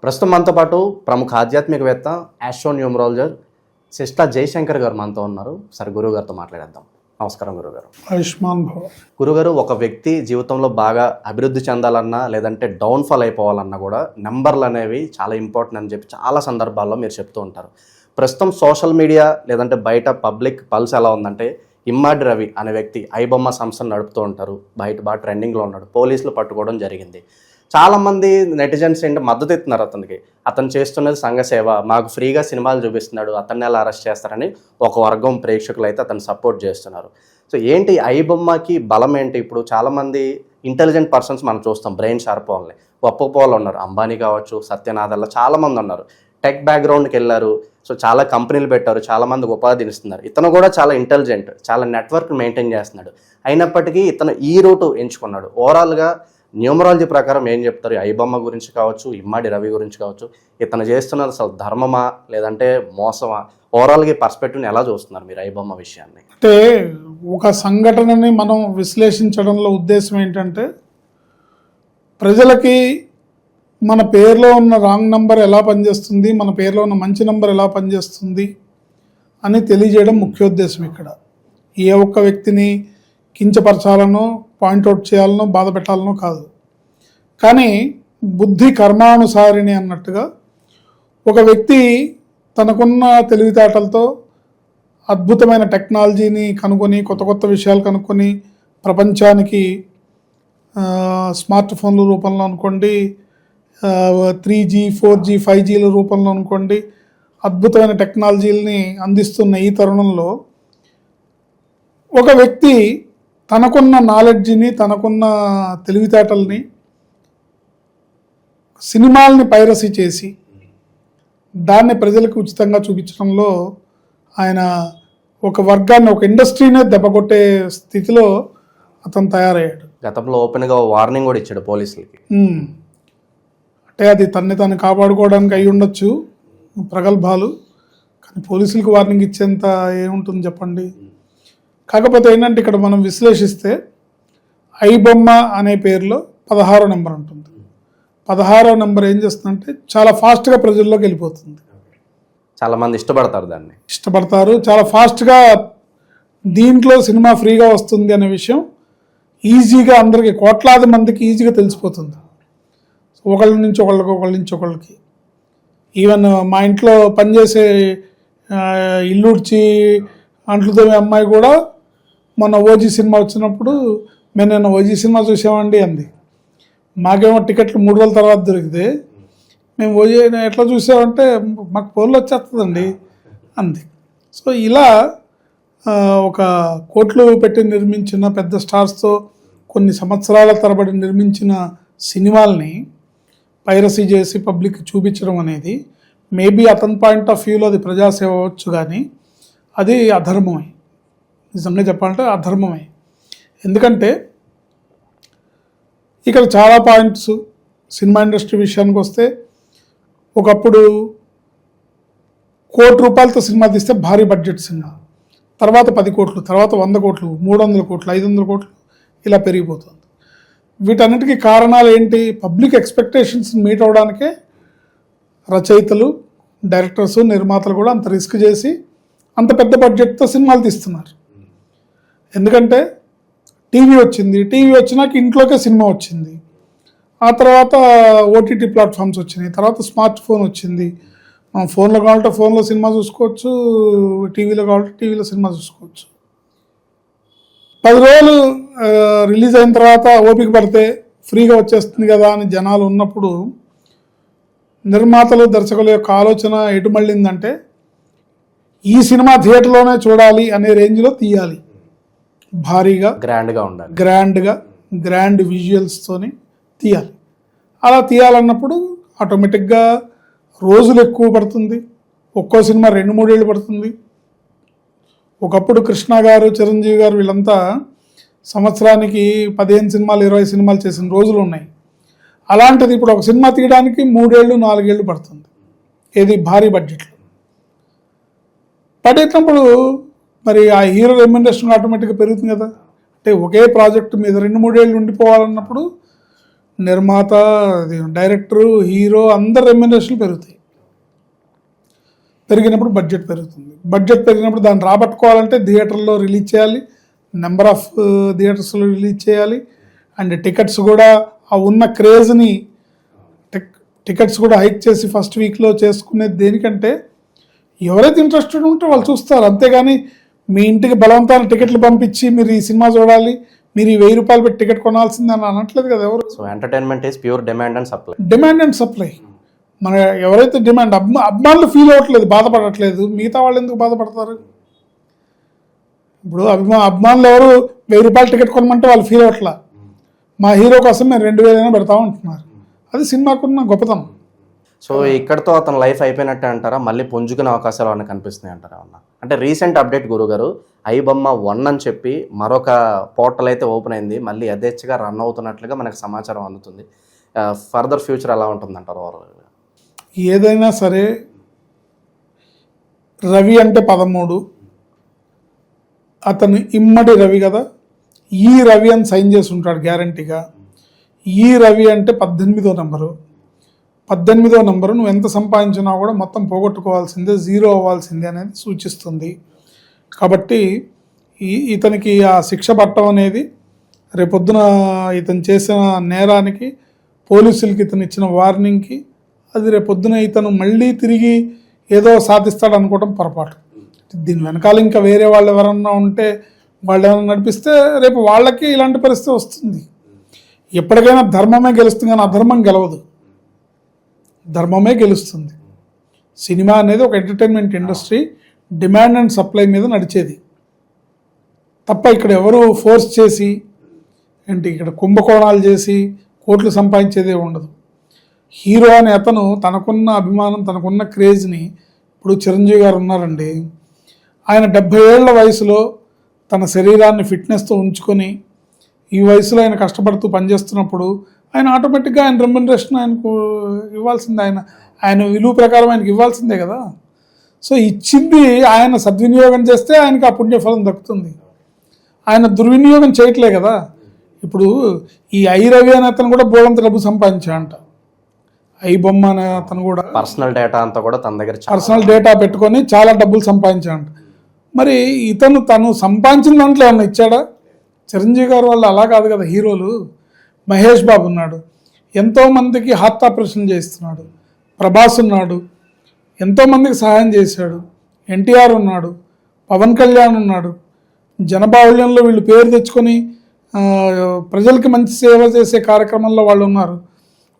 ప్రస్తుతం మనతో పాటు ప్రముఖ ఆధ్యాత్మికవేత్త ఆస్ట్రోన్యూమరాలజర్ సిస్టర్ జయశంకర్ గారు మనతో ఉన్నారు. సరే, గురువు గారితో మాట్లాడేద్దాం. నమస్కారం గురుగారు. ఆయుష్మాన్ భవ. గురుగారు, ఒక వ్యక్తి జీవితంలో బాగా అభివృద్ధి చెందాలన్నా లేదంటే డౌన్ఫాల్ అయిపోవాలన్నా కూడా నెంబర్లు అనేవి చాలా ఇంపార్టెంట్ అని చెప్పి చాలా సందర్భాల్లో మీరు చెప్తూ ఉంటారు. ప్రస్తుతం సోషల్ మీడియా లేదంటే బయట పబ్లిక్ పల్స్ ఎలా ఉందంటే, ఇమ్మాడి రవి అనే వ్యక్తి ఐబొమ్మ సంస్థను నడుపుతూ ఉంటారు. బయట బాగా ట్రెండింగ్లో ఉన్నాడు. పోలీసులు పట్టుకోవడం జరిగింది. చాలామంది నెటిజన్స్ ఏంటి మద్దతు ఇస్తున్నారు అతనికి. అతను చేస్తున్నది సంఘ సేవ, మాకు ఫ్రీగా సినిమాలు చూపిస్తున్నాడు, అతన్ని ఎలా అరెస్ట్ చేస్తారని ఒక వర్గం ప్రేక్షకులు అయితే అతను సపోర్ట్ చేస్తున్నారు. సో ఏంటి ఐబొమ్మకి బలం ఏంటి? ఇప్పుడు చాలామంది ఇంటెలిజెంట్ పర్సన్స్ మనం చూస్తాం, బ్రెయిన్ షార్ప్ వాళ్ళని, గొప్ప వాళ్ళు ఉన్నారు. అంబానీ కావచ్చు, సత్యనాథల్లా చాలామంది ఉన్నారు. టెక్ బ్యాక్గ్రౌండ్కి వెళ్ళారు. సో చాలా కంపెనీలు పెట్టారు, చాలామందికి ఉపాధిని ఇస్తున్నారు. ఇతను కూడా చాలా ఇంటెలిజెంట్, చాలా నెట్వర్క్ మెయింటైన్ చేస్తున్నాడు. అయినప్పటికీ ఇతను ఈ రూటు ఎంచుకున్నాడు. ఓవరాల్గా న్యూమరాలజీ ప్రకారం ఏం చెప్తారు? ఐబొమ్మ గురించి కావచ్చు, ఇమ్మాడి రవి గురించి కావచ్చు, ఇతను చేస్తున్నది అసలు ధర్మమా లేదంటే మోసమా? ఓవరాల్గా పర్స్పెక్టివ్ని ఎలా చూస్తున్నారు మీరు ఐబొమ్మ విషయాన్ని? అంటే ఒక సంఘటనని మనం విశ్లేషించడంలో ఉద్దేశం ఏంటంటే, ప్రజలకి మన పేరులో ఉన్న రాంగ్ నంబర్ ఎలా పనిచేస్తుంది, మన పేరులో ఉన్న మంచి నంబర్ ఎలా పనిచేస్తుంది అని తెలియజేయడం ముఖ్యోద్దేశం. ఇక్కడ ఏ ఒక్క వ్యక్తిని కించపరచాలనో, పాయింట్అవుట్ చేయాలనో, బాధ పెట్టాలనో కాదు. కానీ బుద్ధి కర్మానుసారిణి అన్నట్టుగా ఒక వ్యక్తి తనకున్న తెలివితేటలతో అద్భుతమైన టెక్నాలజీని కనుక్కొని, కొత్త కొత్త విషయాలు కనుక్కొని, ప్రపంచానికి స్మార్ట్ ఫోన్ల రూపంలో అనుకోండి, 3G, 4G, 5Gల రూపంలో అనుకోండి, అద్భుతమైన టెక్నాలజీలని అందిస్తున్న ఈ తరుణంలో ఒక వ్యక్తి తనకున్న నాలెడ్జ్ని, తనకున్న తెలివితేటల్ని సినిమాల్ని పైరసీ చేసి దాన్ని ప్రజలకు ఉచితంగా చూపించడంలో ఆయన ఒక వర్గాన్ని, ఒక ఇండస్ట్రీనే దెబ్బకొట్టే స్థితిలో అతను తయారయ్యాడు. గతంలో ఓపెన్గా వార్నింగ్ కూడా ఇచ్చాడు పోలీసులకి. అంటే అది తన్ని తను కాపాడుకోవడానికి అయి ఉండొచ్చు ప్రగల్భాలు, కానీ పోలీసులకు వార్నింగ్ ఇచ్చేంత ఏముంటుంది చెప్పండి. కాకపోతే ఏంటంటే, ఇక్కడ మనం విశ్లేషిస్తే ఐబొమ్మ అనే పేరులో 16వ నెంబర్ ఉంటుంది. 16వ నెంబర్ ఏం చేస్తుందంటే చాలా ఫాస్ట్గా ప్రజల్లోకి వెళ్ళిపోతుంది. చాలామంది ఇష్టపడతారు, చాలా ఫాస్ట్గా దీంట్లో సినిమా ఫ్రీగా వస్తుంది అనే విషయం ఈజీగా అందరికీ, కోట్లాది మందికి ఈజీగా తెలిసిపోతుంది. ఒకళ్ళ నుంచి ఒకళ్ళకి, ఒకళ్ళ నుంచి ఒకళ్ళకి. ఈవెన్ మా ఇంట్లో పనిచేసే ఇల్లుడ్చి అంట్లు తోమే అమ్మాయి కూడా మొన్న ఓజీ సినిమా వచ్చినప్పుడు, మేము నిన్న ఓజీ సినిమా చూసామండి అంది. మాకేమో టికెట్లు 3 రోజుల తర్వాత దొరికితే, మేము ఓజీ ఎట్లా చూసామంటే మాకు ఫోన్లో వచ్చేస్తుందండి అంది. సో ఇలా ఒక కోట్లు పెట్టి నిర్మించిన పెద్ద స్టార్స్తో కొన్ని సంవత్సరాల తరబడి నిర్మించిన సినిమాల్ని పైరసీ చేసి పబ్లిక్ చూపించడం అనేది మేబీ అతని పాయింట్ ఆఫ్ వ్యూలో అది ప్రజాసేవ అవ్వచ్చు, కానీ అది అధర్మమే. నిజంగా చెప్పాలంటే అధర్మమే. ఎందుకంటే ఇక్కడ చాలా పాయింట్స్. సినిమా ఇండస్ట్రీ విషయానికి వస్తే, ఒకప్పుడు ₹1,00,00,000 సినిమా తీస్తే భారీ బడ్జెట్ సినిమా, తర్వాత 10 కోట్లు, తర్వాత 100 కోట్లు, 300 కోట్లు, 500 కోట్లు ఇలా పెరిగిపోతుంది. వీటన్నిటికీ కారణాలు ఏంటి? పబ్లిక్ ఎక్స్పెక్టేషన్స్ మీట్ అవడానికే రచయితలు, డైరెక్టర్స్, నిర్మాతలు కూడా అంత రిస్క్ చేసి అంత పెద్ద బడ్జెట్తో సినిమాలు తీస్తున్నారు. ఎందుకంటే టీవీ వచ్చింది, టీవీ వచ్చినాక ఇంట్లోకే సినిమా వచ్చింది, ఆ తర్వాత ఓటీటీ ప్లాట్ఫామ్స్ వచ్చినాయి, తర్వాత స్మార్ట్ ఫోన్ వచ్చింది. మనం ఫోన్లో కావాలంటే ఫోన్లో సినిమా చూసుకోవచ్చు, టీవీలో కావాలంటే టీవీలో సినిమా చూసుకోవచ్చు. 10 రోజులు రిలీజ్ అయిన తర్వాత ఓపిక పడితే ఫ్రీగా వచ్చేస్తుంది కదా అని జనాలు ఉన్నప్పుడు, నిర్మాతలు, దర్శకుల యొక్క ఆలోచన ఎటు మళ్ళిందంటే, ఈ సినిమా థియేటర్లోనే చూడాలి అనే రేంజ్లో తీయాలి, భారీగా, గ్రాండ్గా ఉండాలి, గ్రాండ్ విజువల్స్తోని తీయాలి. అలా తీయాలన్నప్పుడు ఆటోమేటిక్గా రోజులు ఎక్కువ పడుతుంది. ఒక్కో సినిమా 2-3 ఏళ్ళు పడుతుంది. ఒకప్పుడు కృష్ణ గారు, చిరంజీవి గారు వీళ్ళంతా సంవత్సరానికి 15 సినిమాలు, 20 సినిమాలు చేసిన రోజులు ఉన్నాయి. అలాంటిది ఇప్పుడు ఒక సినిమా తీయడానికి 3 ఏళ్ళు, 4 ఏళ్ళు పడుతుంది. ఏది భారీ బడ్జెట్లో పడేటప్పుడు మరి ఆ హీరో రెమ్యునరేషన్ ఆటోమేటిక్గా పెరుగుతుంది కదా. అంటే ఒకే ప్రాజెక్టు మీద 2-3 ఏళ్ళు ఉండిపోవాలన్నప్పుడు నిర్మాత, డైరెక్టరు, హీరో అందరి రెమ్యునరేషన్లు పెరుగుతాయి. పెరిగినప్పుడు బడ్జెట్ పెరుగుతుంది. బడ్జెట్ పెరిగినప్పుడు దాన్ని రాబట్టుకోవాలంటే థియేటర్లో రిలీజ్ చేయాలి, నెంబర్ ఆఫ్ థియేటర్స్లో రిలీజ్ చేయాలి. అండ్ టికెట్స్ కూడా ఆ ఉన్న క్రేజ్ని టికెట్స్ కూడా హైక్ చేసి ఫస్ట్ వీక్లో చేసుకునేది దేనికంటే ఎవరైతే ఇంట్రెస్టెడ్ ఉంటే వాళ్ళు చూస్తారు. అంతేగాని మీ ఇంటికి బలవంతాన్ని టికెట్లు పంపించి మీరు ఈ సినిమా చూడాలి, మీరు ఈ 1000 రూపాయలు పెట్టి టికెట్ కొనాల్సిందే అని అనట్లేదు కదా ఎవరు. So entertainment is pure demand and supply. Demand and supply. మన ఎవరైతే డిమాండ్ అభిమానులు ఫీల్ అవ్వట్లేదు, బాధపడట్లేదు, మిగతా వాళ్ళు ఎందుకు బాధపడతారు? ఇప్పుడు అభిమానులు ఎవరు 1000 రూపాయలు టికెట్ కొనమంటే వాళ్ళు ఫీల్ అవ్వట్లా. మా హీరో కోసం మేము 2000 అయినా పెడతాం అంటున్నారు. అది సినిమాకున్న గొప్పతనం. సో ఇక్కడతో అతను లైఫ్ అయిపోయినట్టే అంటారా? మళ్ళీ పుంజుకునే అవకాశాలు ఏమైనా కనిపిస్తున్నాయి అంటారా? అంటే రీసెంట్ అప్డేట్ గురుగారు, ఐబొమ్మ 1 అని చెప్పి మరొక పోర్టల్ అయితే ఓపెన్ అయింది, మళ్ళీ యథేచ్ఛగా రన్ అవుతున్నట్లుగా మనకు సమాచారం అందుతుంది. ఫర్దర్ ఫ్యూచర్ ఎలా ఉంటుందంటారు? ఏదైనా సరే రవి అంటే 13, అతను ఇమ్మడి రవి కదా, ఈ రవి అని సైన్ చేసి ఉంటాడు గ్యారంటీగా. ఈ రవి అంటే 18వ నెంబరు. 18వ నెంబరు నువ్వు ఎంత సంపాదించినా కూడా మొత్తం పోగొట్టుకోవాల్సిందే, జీరో అవ్వాల్సిందే అనేది సూచిస్తుంది. కాబట్టి ఇతనికి ఆ శిక్ష పట్టడం అనేది రేపొద్దున ఇతను చేసిన నేరానికి పోలీసులకి ఇతను ఇచ్చిన వార్నింగ్కి అది రేపొద్దున ఇతను మళ్ళీ తిరిగి ఏదో సాధిస్తాడు అనుకోవడం పొరపాటు. దీని వెనకాల ఇంకా వేరే వాళ్ళు ఎవరన్నా ఉంటే వాళ్ళు ఏమైనా నడిపిస్తే రేపు వాళ్ళకి ఇలాంటి పరిస్థితి వస్తుంది. ఎప్పటికైనా ధర్మమే గెలుస్తుంది, కానీ అధర్మం గెలవదు, ధర్మమే గెలుస్తుంది. సినిమా అనేది ఒక entertainment industry, demand and supply మీద నడిచేది తప్ప ఇక్కడ ఎవరు ఫోర్స్ చేసి ఏంటి ఇక్కడ కుంభకోణాలు చేసి కోట్లు సంపాదించేదే ఉండదు. హీరో అనే అతను తనకున్న అభిమానం, తనకున్న క్రేజ్ని, ఇప్పుడు చిరంజీవి గారు ఉన్నారండి, ఆయన 70 ఏళ్ల వయసులో తన శరీరాన్ని ఫిట్నెస్తో ఉంచుకొని ఈ వయసులో ఆయన కష్టపడుతూ పనిచేస్తున్నప్పుడు ఆయన ఆటోమేటిక్గా ఆయన రెమ్యునరేషన్ ఆయనకు ఇవ్వాల్సిందే, ఆయన విలువ ప్రకారం ఆయనకు ఇవ్వాల్సిందే కదా. సో ఇచ్చింది ఆయన సద్వినియోగం చేస్తే ఆయనకు ఆ పుణ్యఫలం దక్కుతుంది. ఆయన దుర్వినియోగం చేయట్లే కదా. ఇప్పుడు ఈ ఐ రవి అనే అతను కూడా బోలంత డబ్బు సంపాదించాడంట. ఐ బొమ్మ అనే అతను కూడా పర్సనల్ డేటా అంతా కూడా తన దగ్గర పర్సనల్ డేటా పెట్టుకొని చాలా డబ్బులు సంపాదించాడంట. మరి తను సంపాదించిన దాంట్లో ఏమన్నా ఇచ్చాడా? చిరంజీవి గారు వాళ్ళు అలా కాదు కదా. హీరోలు మహేష్ బాబు ఉన్నాడు, ఎంతోమందికి హార్ట్ ఆపరేషన్ చేస్తున్నాడు. ప్రభాస్ ఉన్నాడు, ఎంతోమందికి సహాయం చేశాడు. ఎన్టీఆర్ ఉన్నాడు, పవన్ కళ్యాణ్ ఉన్నాడు. జనబాహుళ్యంలో వీళ్ళు పేరు తెచ్చుకొని ప్రజలకి మంచి సేవ చేసే కార్యక్రమంలో వాళ్ళు ఉన్నారు.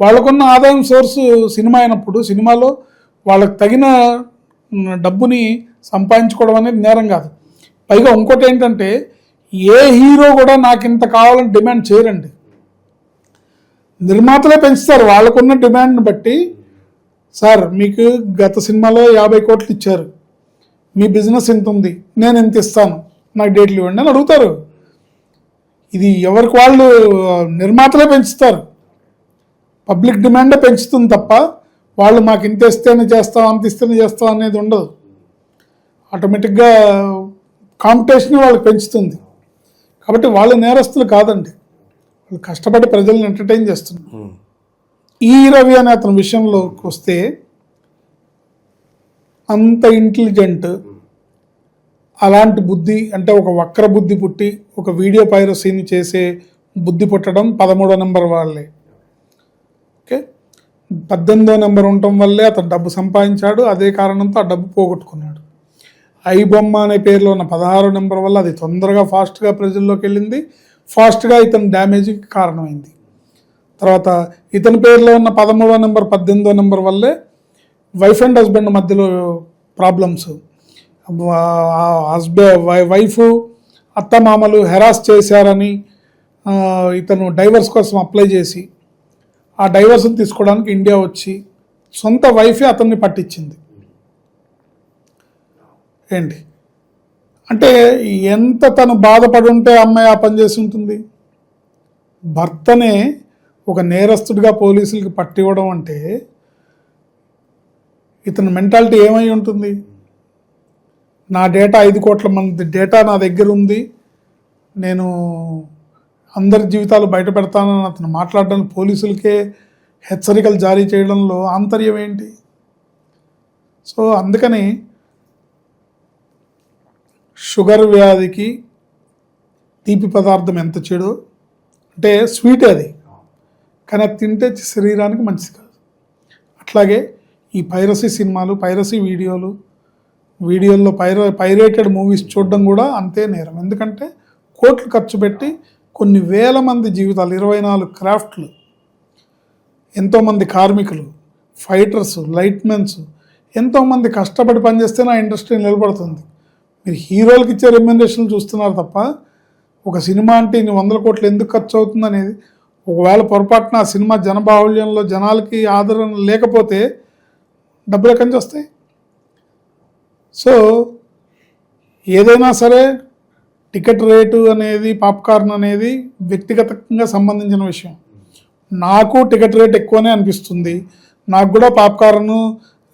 వాళ్ళకున్న ఆదాయం సోర్సు సినిమా అయినప్పుడు సినిమాలో వాళ్ళకి తగిన డబ్బుని సంపాదించుకోవడం అనేది నేరం కాదు. పైగా ఇంకోటి ఏంటంటే ఏ హీరో కూడా నాకు ఇంత కావాలని డిమాండ్ చేయరండి. నిర్మాతలే పెంచుతారు వాళ్ళకున్న డిమాండ్ని బట్టి. సార్ మీకు గత సినిమాలో 50 కోట్లు ఇచ్చారు, మీ బిజినెస్ ఎంత ఉంది, నేను ఎంత ఇస్తాను, నాకు డేట్లు ఇవ్వండి అని అడుగుతారు. ఇది ఎవరికి వాళ్ళు నిర్మాతలే పెంచుతారు, పబ్లిక్ డిమాండే పెంచుతుంది తప్ప వాళ్ళు మాకు ఇంత ఇస్తేనే చేస్తాం, అంత ఇస్తేనే చేస్తాం అనేది ఉండదు. ఆటోమేటిక్గా కాంపిటీషన్ వాళ్ళకి పెంచుతుంది. కాబట్టి వాళ్ళు నేరస్తులు కాదండి, వాళ్ళు కష్టపడి ప్రజల్ని ఎంటర్టైన్ చేస్తున్నారు. ఈ రవి అనే అతని విషయంలోకి వస్తే అంత ఇంటెలిజెంట్, అలాంటి బుద్ధి అంటే ఒక వక్ర బుద్ధి పుట్టి ఒక వీడియో పైరసీని చేసే బుద్ధి పుట్టడం 13వ నెంబర్ వాళ్ళే. ఓకే, 18వ నెంబర్ ఉండటం వల్లే అతను డబ్బు సంపాదించాడు. అదే కారణంతో ఆ డబ్బు పోగొట్టుకున్నాడు. ఐ బొమ్మ అనే పేరులో ఉన్న 16వ నెంబర్ వల్ల అది తొందరగా ఫాస్ట్గా ప్రజల్లోకి వెళ్ళింది, ఫాస్ట్గా ఇతని డ్యామేజ్కి కారణమైంది. తర్వాత ఇతని పేరులో ఉన్న 13వ నెంబర్ 18వ నెంబర్ వల్లే వైఫ్ అండ్ హస్బెండ్ మధ్యలో ప్రాబ్లమ్స్, వైఫ్ అత్తమామలు హెరాస్ చేశారని ఇతను డైవర్స్ కోసం అప్లై చేసి ఆ డైవర్స్ని తీసుకోవడానికి ఇండియా వచ్చి సొంత వైఫే అతన్ని పట్టించింది. ఏంటి అంటే ఎంత తను బాధపడి ఉంటే అమ్మాయి ఆ పని చేసి ఉంటుంది. భర్తనే ఒక నేరస్తుడిగా పోలీసులకి పట్టివ్వడం అంటే ఇతని మెంటాలిటీ ఏమై ఉంటుంది? నా డేటా 5 కోట్ల మంది డేటా నా దగ్గర ఉంది, నేను అందరి జీవితాలు బయట పెడతానని అతను మాట్లాడడానికి పోలీసులకే హెచ్చరికలు జారీ చేయడంలో ఆంతర్యం ఏంటి? సో అందుకని షుగర్ వ్యాధికి తీపి పదార్థం ఎంత చెడు అంటే స్వీట్ అది, కానీ అది తింటే శరీరానికి మంచిది కాదు. అట్లాగే ఈ పైరసీ సినిమాలు, పైరసీ వీడియోల్లో పైరేటెడ్ మూవీస్ చూడడం కూడా అంతే నేరం. ఎందుకంటే కోట్లు ఖర్చు పెట్టి కొన్ని వేల మంది జీవితాలు, 24 క్రాఫ్ట్లు, ఎంతోమంది కార్మికులు, ఫైటర్స్, లైట్మెన్స్, ఎంతోమంది కష్టపడి పనిచేస్తే నా ఇండస్ట్రీ నిలబడుతుంది. మీరు హీరోలకు ఇచ్చే రెమ్యునరేషన్లు చూస్తున్నారు తప్ప ఒక సినిమా అంటే ఇన్ని 100 కోట్లు ఎందుకు ఖర్చు అవుతుంది అనేది, ఒకవేళ పొరపాటున ఆ సినిమా జనబాహుళ్యంలో జనాలకి ఆదరణ లేకపోతే డబ్బులు ఎక్కడి నుంచి వస్తాయి? సో ఏదైనా సరే టికెట్ రేటు అనేది, పాప్కార్న్ అనేది వ్యక్తిగతంగా సంబంధించిన విషయం. నాకు టికెట్ రేట్ ఎక్కువనే అనిపిస్తుంది, నాకు కూడా పాప్కార్న్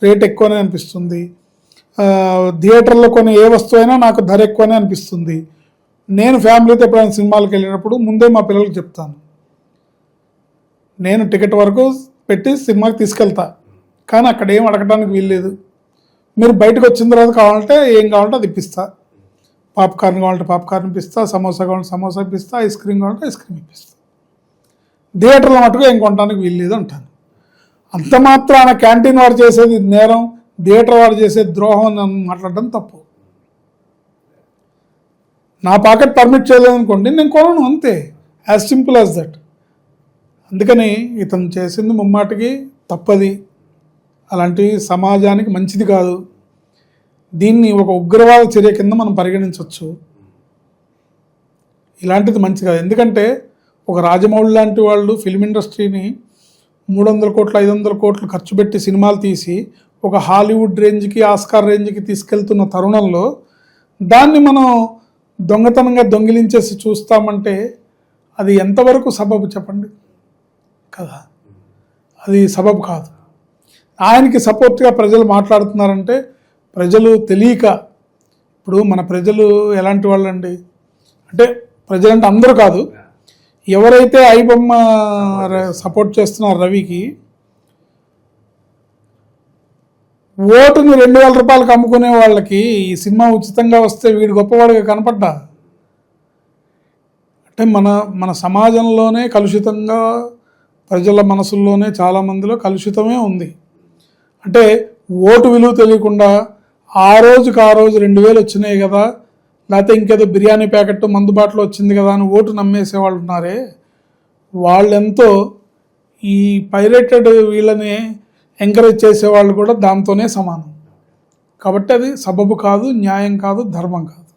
రేట్ ఎక్కువనే అనిపిస్తుంది. థియేటర్లో కొనే ఏ వస్తువు అయినా నాకు ధర ఎక్కువనే అనిపిస్తుంది. నేను ఫ్యామిలీతో ఎప్పుడైనా సినిమాలకు వెళ్ళినప్పుడు ముందే మా పిల్లలకు చెప్తాను, నేను టికెట్ వరకు పెట్టి సినిమాకి తీసుకెళ్తా, కానీ అక్కడ ఏం అడగడానికి వీల్లేదు. మీరు బయటకు వచ్చిన తర్వాత కావాలంటే ఏం కావాలంటే అది ఇప్పిస్తా, పాప్కార్న్ కావాలంటే పాప్కార్న్ ఇప్పిస్తా, సమోసా కావాలంటే సమోసా ఇప్పిస్తా, ఐస్ క్రీమ్ కావాలంటే ఐస్ క్రీమ్ ఇప్పిస్తా. థియేటర్లో మటుకు ఏం కొనడానికి వీల్లేదు అంటాను. అంత మాత్రాన క్యాంటీన్ వాడు చేసేది నేరం, థియేటర్ వాడు చేసేది ద్రోహం అని మాట్లాడడం తప్పు. నా పాకెట్ పర్మిట్ చేయలేదనుకోండి, నేను కొనను, అంతే, యాజ్ సింపుల్ యాజ్ దట్. అందుకని ఇతను చేసింది ముమ్మాటికి తప్పది, అలాంటివి సమాజానికి మంచిది కాదు. దీన్ని ఒక ఉగ్రవాద చర్య కింద మనం పరిగణించవచ్చు. ఇలాంటిది మంచిది కాదు. ఎందుకంటే ఒక రాజమౌళి లాంటి వాళ్ళు ఫిల్మ్ ఇండస్ట్రీని 300 కోట్లు 500 కోట్లు ఖర్చు పెట్టి సినిమాలు తీసి ఒక హాలీవుడ్ రేంజ్కి, ఆస్కార్ రేంజ్కి తీసుకెళ్తున్న తరుణంలో దాన్ని మనం దొంగతనంగా దొంగిలించేసి చూస్తామంటే అది ఎంతవరకు సబబు చెప్పండి కదా? అది సబబు కాదు. ఆయనకి సపోర్ట్గా ప్రజలు మాట్లాడుతున్నారంటే ప్రజలు తెలియక, ఇప్పుడు మన ప్రజలు ఎలాంటి వాళ్ళండి అంటే, ప్రజలంటే అందరూ కాదు, ఎవరైతే ఐబొమ్మ సపోర్ట్ చేస్తున్నారు రవికి, ఓటుని 2000 రూపాయలకు అమ్ముకునే వాళ్ళకి ఈ సినిమా ఉచితంగా వస్తే వీడు గొప్పవాడిగా కనపడ్డా. అంటే మన సమాజంలోనే కలుషితంగా, ప్రజల మనసుల్లోనే చాలామందిలో కలుషితమే ఉంది. అంటే ఓటు విలువ తెలియకుండా ఆ రోజు 2000 వచ్చినాయి కదా, లేకపోతే ఇంకేదో బిర్యానీ ప్యాకెట్ మందుబాటులో వచ్చింది కదా అని ఓటు నమ్మేసే వాళ్ళు ఉన్నారే, వాళ్ళెంతో ఈ పైరేటెడ్ వీళ్ళని ఎంకరేజ్ చేసేవాళ్ళు కూడా దాంతోనే సమానం. కాబట్టి అది సబబు కాదు, న్యాయం కాదు, ధర్మం కాదు.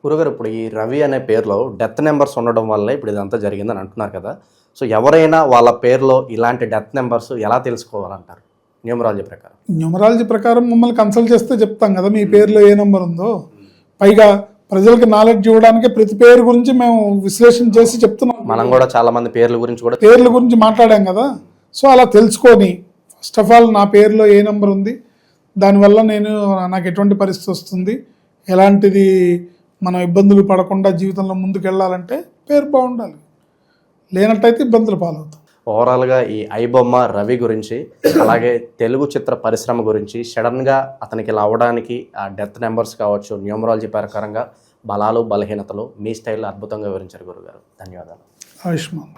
గురుగారు, ఇప్పుడు ఈ రవి అనే పేరులో డెత్ నెంబర్స్ ఉండడం వల్ల ఇప్పుడు ఇదంతా జరిగిందని అంటున్నారు కదా. సో ఎవరైనా వాళ్ళ పేరులో ఇలాంటి డెత్ నెంబర్స్ ఎలా తెలుసుకోవాలంటారు న్యూమరాలజీ ప్రకారం? మమ్మల్ని కన్సల్ట్ చేస్తే చెప్తాం కదా మీ పేరులో ఏ నెంబర్ ఉందో. పైగా ప్రజలకు నాలెడ్జ్ ఇవ్వడానికి ప్రతి పేరు గురించి మేము విశ్లేషణ చేసి చెప్తున్నాం. మనం కూడా చాలా మంది పేర్ల గురించి మాట్లాడాం కదా. సో అలా తెలుసుకొని ఫస్ట్ ఆఫ్ ఆల్ నా పేరులో ఏ నెంబర్ ఉంది, దానివల్ల నాకు ఎటువంటి పరిస్థితి వస్తుంది, ఎలాంటిది మనం ఇబ్బందులు పడకుండా జీవితంలో ముందుకు వెళ్ళాలంటే పేరు బాగుండాలి, లేనట్టయితే ఇబ్బందులు పాలవుతాం. ఓవరాల్గా ఈ ఐబొమ్మ రవి గురించి, అలాగే తెలుగు చిత్ర పరిశ్రమ గురించి, సడన్గా అతనికి ఇలా అవ్వడానికి ఆ డెత్ నెంబర్స్ కావచ్చు, న్యూమరాలజీ ప్రకారంగా బలాలు బలహీనతలు మీ స్టైల్లో అద్భుతంగా వివరించారు గురుగారు. ధన్యవాదాలు. ఆయుష్మాన్.